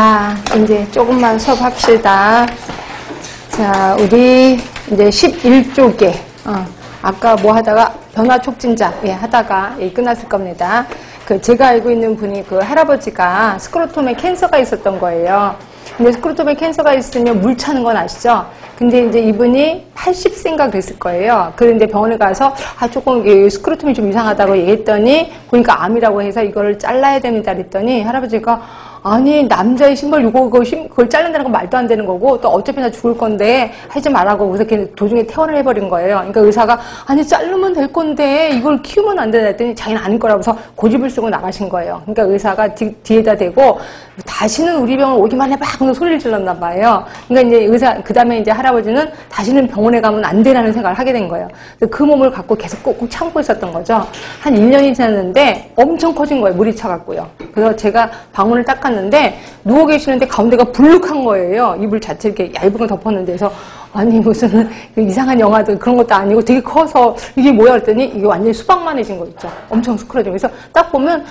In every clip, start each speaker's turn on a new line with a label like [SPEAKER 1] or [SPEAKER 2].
[SPEAKER 1] 자, 이제 조금만 수업합시다. 자, 우리 이제 11쪽에, 아까 뭐 하다가 변화촉진자, 하다가 끝났을 겁니다. 제가 알고 있는 분이 할아버지가 스크로톰에 캔서가 있었던 거예요. 근데 스크로톰에 캔서가 있으면 물 차는 건 아시죠? 근데 이제 이분이 80세인가 그랬을 거예요. 그런데 병원에 가서 조금 스크로톰이 좀 이상하다고 얘기했더니 보니까 암이라고 해서 이걸 잘라야 됩니다 그랬더니 할아버지가 아니 남자의 신발 그걸 자른다는 건 말도 안 되는 거고 또 어차피 나 죽을 건데 하지 말라고 그래서 걔 도중에 퇴원을 해버린 거예요. 그러니까 의사가 아니 자르면 될 건데 이걸 키우면 안 되나 했더니 자기는 아닐 거라고서 고집을 쓰고 나가신 거예요. 그러니까 의사가 뒤에다 대고 다시는 우리 병원 오기만 해봐 하고 소리를 질렀나 봐요. 그러니까 이제 그 다음에 이제 할아버지는 다시는 병원에 가면 안 되라는 생각을 하게 된 거예요. 그 몸을 갖고 계속 꾹꾹 참고 있었던 거죠. 한 1년이 지났는데 엄청 커진 거예요. 물이 차갖고요. 그래서 제가 방문을 닦았는데 누워 계시는데 가운데가 불룩한 거예요. 이불 자체 이렇게 얇은 걸 덮었는데 그래서 아니 무슨 이상한 영화도 그런 것도 아니고 되게 커서 이게 뭐야 그랬더니 이게 완전히 수박만해진 거 있죠. 엄청 스크러지고 그래서 딱 보면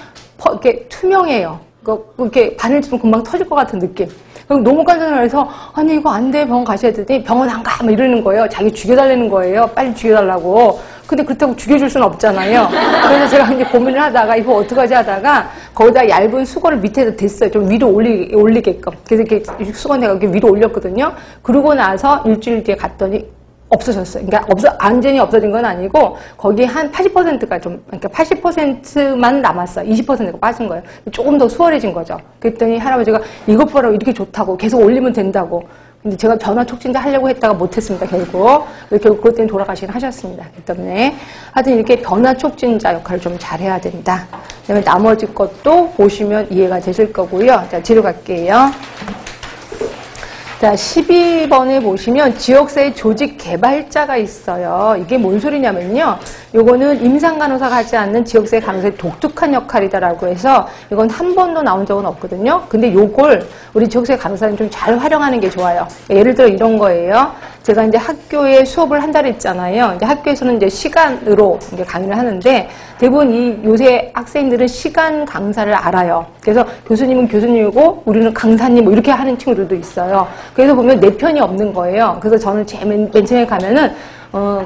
[SPEAKER 1] 이렇게 투명해요. 이렇게 바늘처럼 금방 터질 것 같은 느낌. 너무 깜짝 놀라서 아니 이거 안 돼 병원 가셔야 되더니 병원 안 가 막 이러는 거예요. 자기 죽여달라는 거예요. 빨리 죽여달라고. 근데 그렇다고 죽여줄 수는 없잖아요. 그래서 제가 이제 고민을 하다가 이거 어떡하지 하다가 거기다 얇은 수건을 밑에다 댔어요. 좀 위로 올리게끔. 그래서 이렇게 수건에가 이렇게 위로 올렸거든요. 그러고 나서 일주일 뒤에 갔더니 없어졌어요. 그러니까 완전히 없어진 건 아니고 거기 한 80%가 그러니까 80%만 남았어요. 20%가 빠진 거예요. 조금 더 수월해진 거죠. 그랬더니 할아버지가 이것 보라고 이렇게 좋다고 계속 올리면 된다고. 근데 제가 변화 촉진자 하려고 했다가 못했습니다, 결국. 결국 그것 때문에 돌아가시긴 하셨습니다. 그 때문에. 하여튼 이렇게 변화 촉진자 역할을 좀 잘해야 된다. 그 다음에 나머지 것도 보시면 이해가 되실 거고요. 자, 뒤로 갈게요. 자, 12번에 보시면 지역사회 조직 개발자가 있어요. 이게 뭔 소리냐면요. 요거는 임상간호사가 하지 않는 지역사회 간호사의 독특한 역할이다라고 해서 이건 한 번도 나온 적은 없거든요. 근데 요걸 우리 지역사회 간호사는 좀 잘 활용하는 게 좋아요. 예를 들어 이런 거예요. 제가 이제 학교에 수업을 한다고 했잖아요. 이제 학교에서는 이제 시간으로 이제 강의를 하는데 대부분 요새 학생들은 시간 강사를 알아요. 그래서 교수님은 교수님이고 우리는 강사님 뭐 이렇게 하는 친구들도 있어요. 그래서 보면 내 편이 없는 거예요. 그래서 저는 맨 처음에 가면은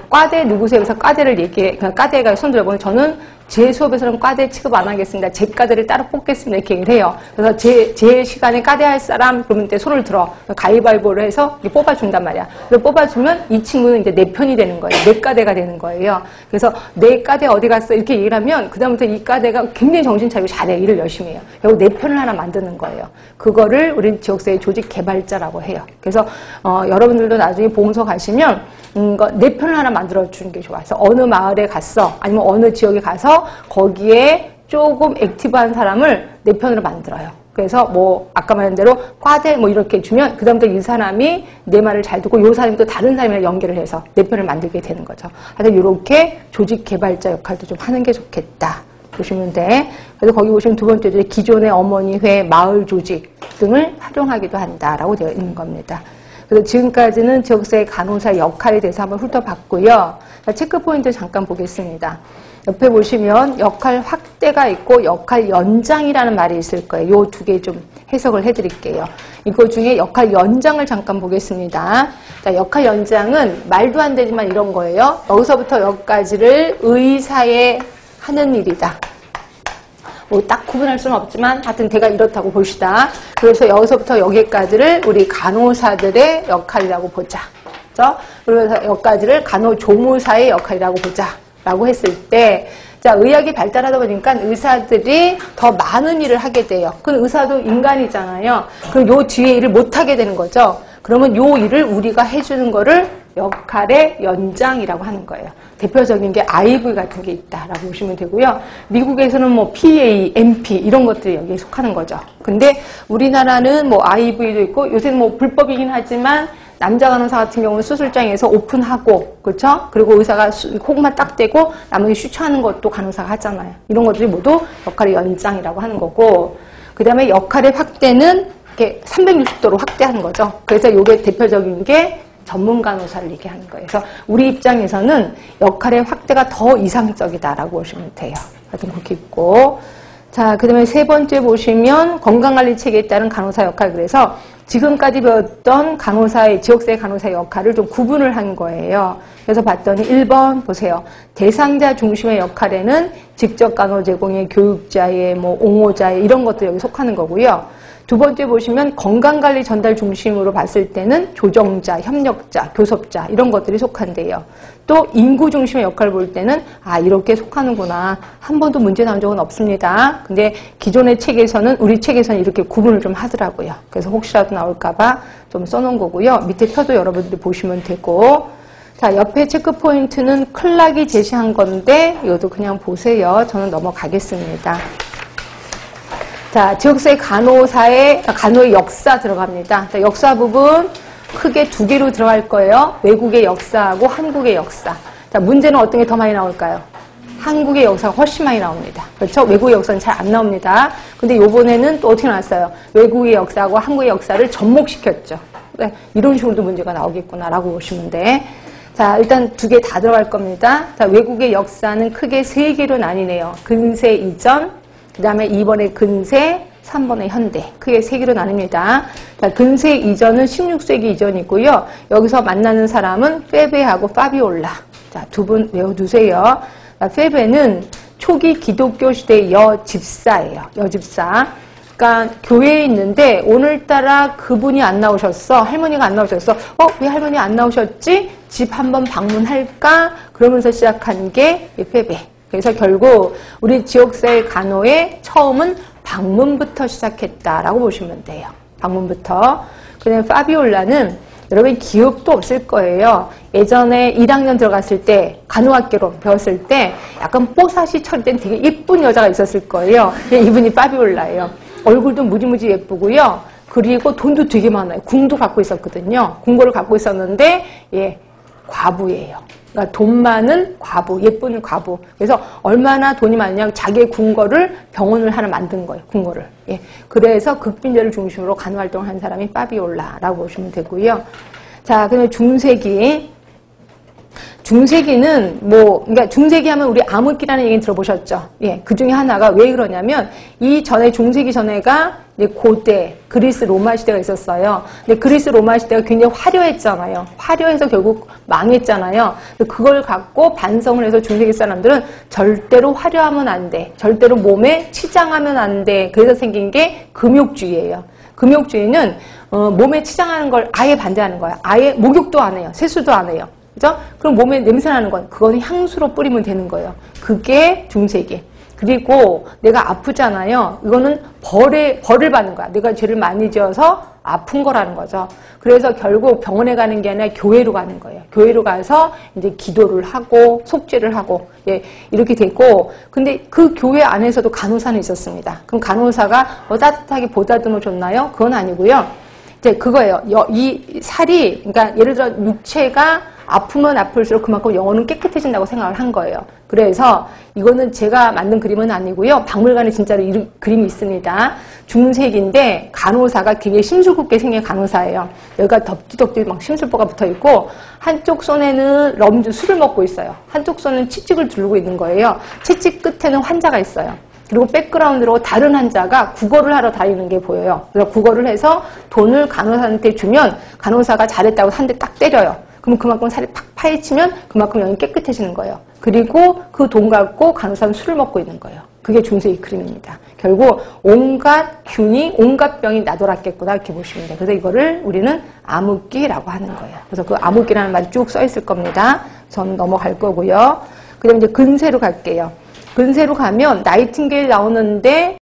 [SPEAKER 1] 과대 누구세요? 그래서 과대를 과대가 손 들어보면 저는 제 수업에서는 과대 취급 안 하겠습니다. 제 과대를 따로 뽑겠습니다. 이렇게 얘기를 해요. 그래서 제 시간에 과대 할 사람, 그러면 때 손을 들어. 가위바위보를 해서 뽑아준단 말이야. 그래서 뽑아주면 이 친구는 이제 내 편이 되는 거예요. 내 과대가 되는 거예요. 그래서 내 과대 어디 갔어? 이렇게 얘기를 하면, 그다음부터 이 과대가 굉장히 정신 차리고 잘해. 일을 열심히 해요. 결국 내 편을 하나 만드는 거예요. 그거를 우리 지역사회 조직 개발자라고 해요. 그래서, 여러분들도 나중에 보험소 가시면, 내 편을 하나 만들어주는 게 좋아요. 그래서 어느 마을에 갔어. 아니면 어느 지역에 가서 거기에 조금 액티브한 사람을 내 편으로 만들어요. 그래서 뭐 아까 말한 대로 과대 뭐 이렇게 주면 그다음부터 이 사람이 내 말을 잘 듣고 이 사람이 또 다른 사람이랑 연결을 해서 내 편을 만들게 되는 거죠. 하여튼 이렇게 조직 개발자 역할도 좀 하는 게 좋겠다. 보시면 돼. 그래서 거기 보시면 두 번째 기존의 어머니회, 마을 조직 등을 활용하기도 한다라고 되어 있는 겁니다. 그래서 지금까지는 지역사회 간호사 역할에 대해서 한번 훑어봤고요. 체크 포인트 잠깐 보겠습니다. 옆에 보시면 역할 확대가 있고 역할 연장이라는 말이 있을 거예요. 요 두 개 좀 해석을 해드릴게요. 이거 중에 역할 연장을 잠깐 보겠습니다. 자, 역할 연장은 말도 안 되지만 이런 거예요. 여기서부터 여기까지를 의사의 하는 일이다. 뭐 딱 구분할 수는 없지만 하여튼 대가 이렇다고 봅시다. 그래서 여기서부터 여기까지를 우리 간호사들의 역할이라고 보자. 그렇죠? 그래서 여기까지를 간호조무사의 역할이라고 보자. 라고 했을 때, 자, 의학이 발달하다 보니까 의사들이 더 많은 일을 하게 돼요. 그럼 의사도 인간이잖아요. 그럼 요 뒤에 일을 못 하게 되는 거죠. 그러면 요 일을 우리가 해주는 거를 역할의 연장이라고 하는 거예요. 대표적인 게 IV 같은 게 있다라고 보시면 되고요. 미국에서는 뭐 PA, MP 이런 것들이 여기에 속하는 거죠. 근데 우리나라는 뭐 IV도 있고 요새는 뭐 불법이긴 하지만 남자 간호사 같은 경우는 수술장에서 오픈하고, 그렇죠? 그리고 의사가 콕만 딱 대고 나머지 슈처하는 것도 간호사가 하잖아요. 이런 것들이 모두 역할의 연장이라고 하는 거고, 그 다음에 역할의 확대는 이렇게 360도로 확대하는 거죠. 그래서 이게 대표적인 게 전문 간호사를 얘기하는 거예요. 그래서 우리 입장에서는 역할의 확대가 더 이상적이다라고 보시면 돼요. 하여튼 그렇게 있고, 자, 그 다음에 세 번째 보시면 건강관리 체계에 따른 간호사 역할. 그래서 지금까지 배웠던 간호사의, 지역사회 간호사의 역할을 좀 구분을 한 거예요. 그래서 봤더니 1번 보세요. 대상자 중심의 역할에는 직접 간호 제공의 교육자의, 옹호자의 이런 것도 여기 속하는 거고요. 두 번째 보시면 건강관리 전달 중심으로 봤을 때는 조정자, 협력자, 교섭자 이런 것들이 속한대요. 또 인구 중심의 역할을 볼 때는 이렇게 속하는구나. 한 번도 문제 나온 적은 없습니다. 근데 기존의 책에서는 우리 책에서는 이렇게 구분을 좀 하더라고요. 그래서 혹시라도 나올까봐 좀 써놓은 거고요. 밑에 표도 여러분들이 보시면 되고 자, 옆에 체크 포인트는 클락이 제시한 건데 이것도 그냥 보세요. 저는 넘어가겠습니다. 자, 지역사회 간호의 역사 들어갑니다. 자, 역사 부분 크게 두 개로 들어갈 거예요. 외국의 역사하고 한국의 역사. 자, 문제는 어떤 게 더 많이 나올까요? 한국의 역사가 훨씬 많이 나옵니다. 그렇죠? 외국의 역사는 잘 안 나옵니다. 근데 요번에는 또 어떻게 나왔어요? 외국의 역사하고 한국의 역사를 접목시켰죠. 네, 이런 식으로도 문제가 나오겠구나라고 보시면 돼. 자, 일단 두 개 다 들어갈 겁니다. 자, 외국의 역사는 크게 세 개로 나뉘네요. 근세 이전, 그 다음에 2번에 근세, 3번에 현대. 크게 세 개로 나뉩니다. 자, 근세 이전은 16세기 이전이고요. 여기서 만나는 사람은 페베하고 파비올라. 자, 두 분 외워두세요. 자, 페베는 초기 기독교 시대의 여집사예요. 여집사. 그러니까 교회에 있는데 오늘따라 그분이 안 나오셨어. 할머니가 안 나오셨어. 왜 할머니 안 나오셨지? 집 한번 방문할까? 그러면서 시작한 게 페베. 그래서 결국 우리 지역사회 간호의 처음은 방문부터 시작했다라고 보시면 돼요. 방문부터. 그 다음에 파비올라는 여러분 기억도 없을 거예요. 예전에 1학년 들어갔을 때 간호학개론 배웠을 때 약간 뽀사시 처리된 되게 예쁜 여자가 있었을 거예요. 이분이 파비올라예요. 얼굴도 무지무지 예쁘고요. 그리고 돈도 되게 많아요. 궁도 갖고 있었거든요. 궁궐을 갖고 있었는데 과부예요. 그러니까 돈 많은 과부, 예쁜 과부. 그래서 얼마나 돈이 많냐면 자기의 궁궐을 병원을 하나 만든 거예요. 궁궐을. 그래서 극빈자를 중심으로 간호 활동을 한 사람이 파비올라라고 보시면 되고요. 자, 그다음에 중세기는 그러니까 중세기 하면 우리 암흑기라는 얘기 들어보셨죠? 그 중에 하나가 왜 그러냐면 중세기 전에가 이제 고대 그리스 로마 시대가 있었어요. 근데 그리스 로마 시대가 굉장히 화려했잖아요. 화려해서 결국 망했잖아요. 그걸 갖고 반성을 해서 중세기 사람들은 절대로 화려하면 안 돼. 절대로 몸에 치장하면 안 돼. 그래서 생긴 게 금욕주의예요. 금욕주의는 몸에 치장하는 걸 아예 반대하는 거야. 아예 목욕도 안 해요. 세수도 안 해요. 그죠? 그럼 몸에 냄새 나는 건 그거는 향수로 뿌리면 되는 거예요. 그게 중세기. 그리고 내가 아프잖아요. 이거는 벌을 받는 거야. 내가 죄를 많이 지어서 아픈 거라는 거죠. 그래서 결국 병원에 가는 게 아니라 교회로 가는 거예요. 교회로 가서 이제 기도를 하고 속죄를 하고 이렇게 됐고, 근데 그 교회 안에서도 간호사는 있었습니다. 그럼 간호사가 따뜻하게 보다듬어 줬나요? 그건 아니고요. 이제 그거예요. 이 살이, 그러니까 예를 들어 육체가 아프면 아플수록 그만큼 영혼은 깨끗해진다고 생각을 한 거예요. 그래서 이거는 제가 만든 그림은 아니고요. 박물관에 진짜로 이 그림이 있습니다. 중세기인데 간호사가 굉장히 심술궂게 생긴 간호사예요. 여기가 덕지덕지 막 심술보가 붙어 있고 한쪽 손에는 술을 먹고 있어요. 한쪽 손은 채찍을 들고 있는 거예요. 채찍 끝에는 환자가 있어요. 그리고 백그라운드로 다른 환자가 구걸을 하러 다니는 게 보여요. 그래서 구걸을 해서 돈을 간호사한테 주면 간호사가 잘했다고 한 대 딱 때려요. 그럼 그만큼 살이 팍 파헤치면 그만큼 영이 깨끗해지는 거예요. 그리고 그 돈 갖고 간호사는 술을 먹고 있는 거예요. 그게 중세기 그림입니다. 결국 온갖 균이, 온갖 병이 나돌았겠구나 이렇게 보시면 돼요. 그래서 이거를 우리는 암흑기라고 하는 거예요. 그래서 그 암흑기라는 말이 쭉 써 있을 겁니다. 전 넘어갈 거고요. 그 다음에 이제 근세로 갈게요. 근세로 가면 나이팅게일 나오는데